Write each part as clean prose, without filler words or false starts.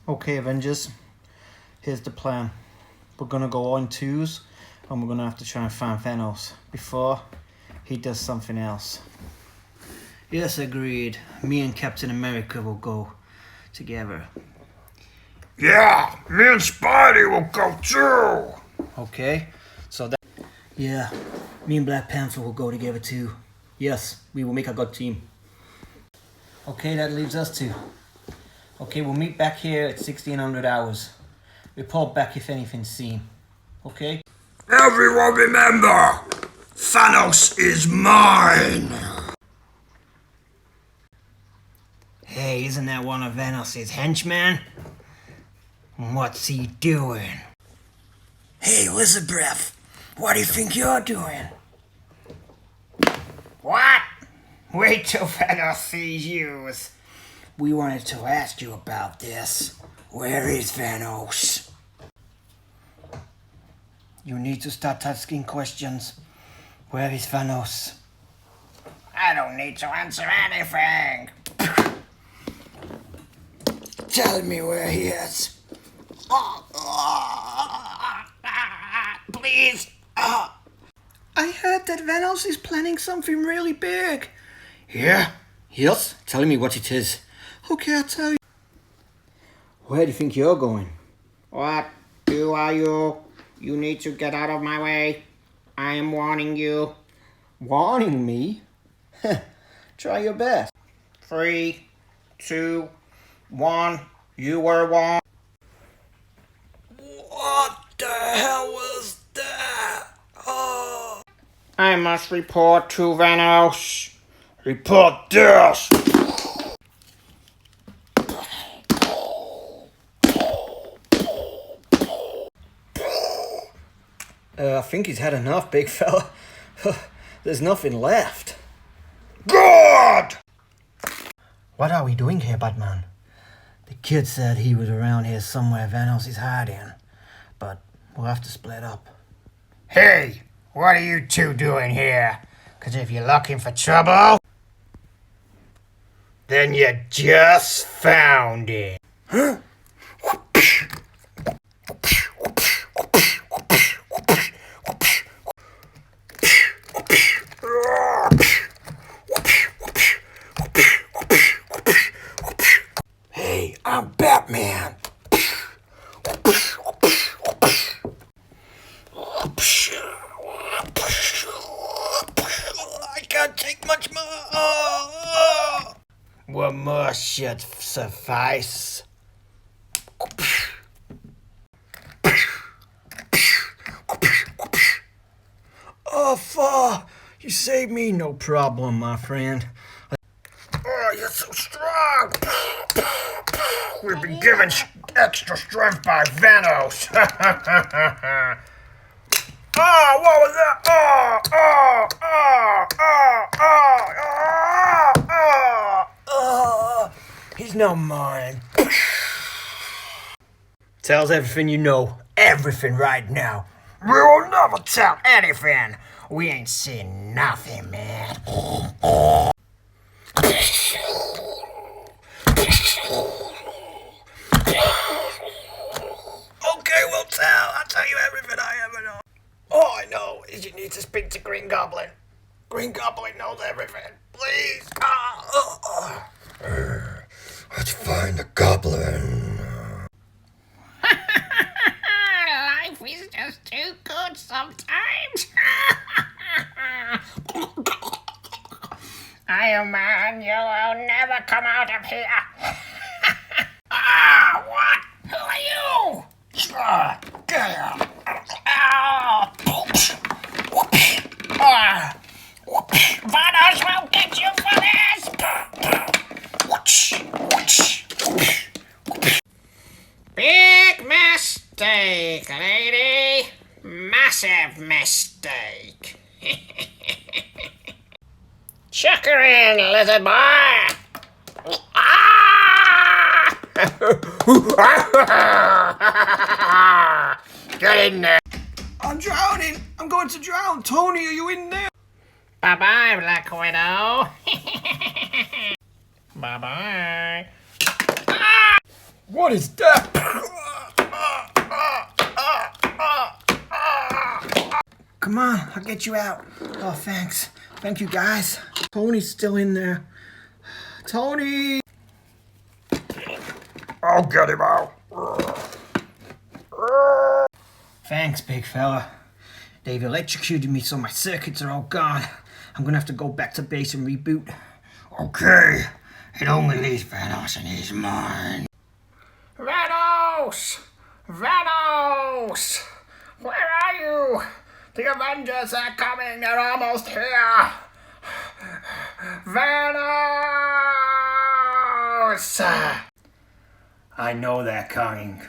Okay, Avengers, here's the plan. We're gonna go on twos and we're gonna have to try and find Thanos before he does something else. Yes, agreed. Me and Captain America will go together. Yeah, me and Spidey will go too. Okay, so that... Yeah, me and Black Panther will go together too. Yes, we will make a good team. Okay, that leaves us two. Okay, we'll meet back here at 1600 hours. Report back if anything's seen. Okay? Everyone remember, Thanos is mine. Hey, isn't that one of Thanos' henchmen? What's he doing? Hey, Elizabeth, what do you think you're doing? What? Wait till Thanos sees you. We wanted to ask you about this. Where is Thanos? You need to start asking questions. Where is Thanos? I don't need to answer anything. Tell me where he is. Please. I heard that Thanos is planning something really big. Yeah? Yes? Tell me what it is. Okay, I'll tell you. Where do you think you're going? What? Who are you? You need to get out of my way. I am warning you. Warning me? Try your best. 3, 2, 1. You were warned. What the hell was that? Oh. I must report to Thanos. Report this. I think he's had enough, big fella. There's nothing left. God! What are we doing here, Batman? The kid said he was around here somewhere Thanos is hiding. But we'll have to split up. Hey, what are you two doing here? 'Cause if you're looking for trouble, then you just found it. Huh? Hey, I'm Batman. I can't take much more. One more should suffice. Oh, Thor, you saved me. No problem, my friend. Oh, you're so strong. We've been given extra strength by Thanos. Oh, what was that? He's not mine. Tells everything you know. Everything right now. We will never tell anything. We ain't seen nothing, man. Okay, we'll tell. I'll tell you everything I ever know. All I know is you need to speak to Green Goblin. Green Goblin knows everything. Please. Let's find the goblin. Life is just too good sometimes. Ironman, you will never come out of here. What? Who are you? Thanos will get you for this. Big mistake, lady. Massive mistake. Chuck her in, lizard boy. Get in there. I'm drowning. I'm going to drown. Tony, are you in there? Bye-bye, Black Widow. Bye-bye. What is that? Come on, I'll get you out. Oh, thanks. Thank you, guys. Tony's still in there. Tony! I'll get him out. Thanks, big fella. They've electrocuted me so my circuits are all gone. I'm gonna have to go back to base and reboot. Okay, it only leaves Thanos and he's mine. Thanos! Thanos! Where are you? The Avengers are coming. They're almost here. Thanos! I know they're coming.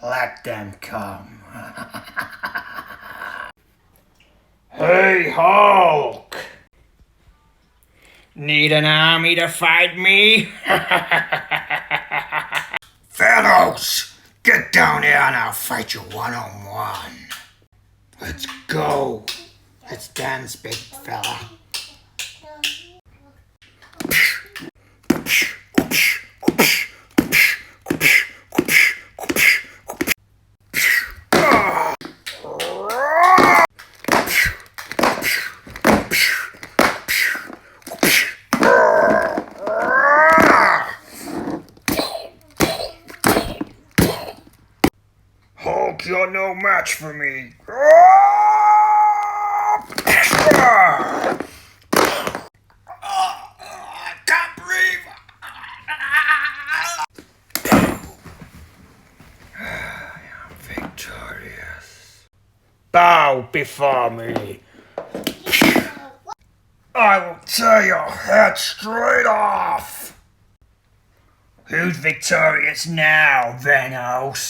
Let them come. Hey, Hulk! Need an army to fight me? Thanos! Get down here and I'll fight you one-on-one. Let's go. Let's dance, big fella. Hulk, you're no match for me. I can't breathe. I'm victorious. Bow before me. I will tear your head straight off. Who's victorious now, Thanos?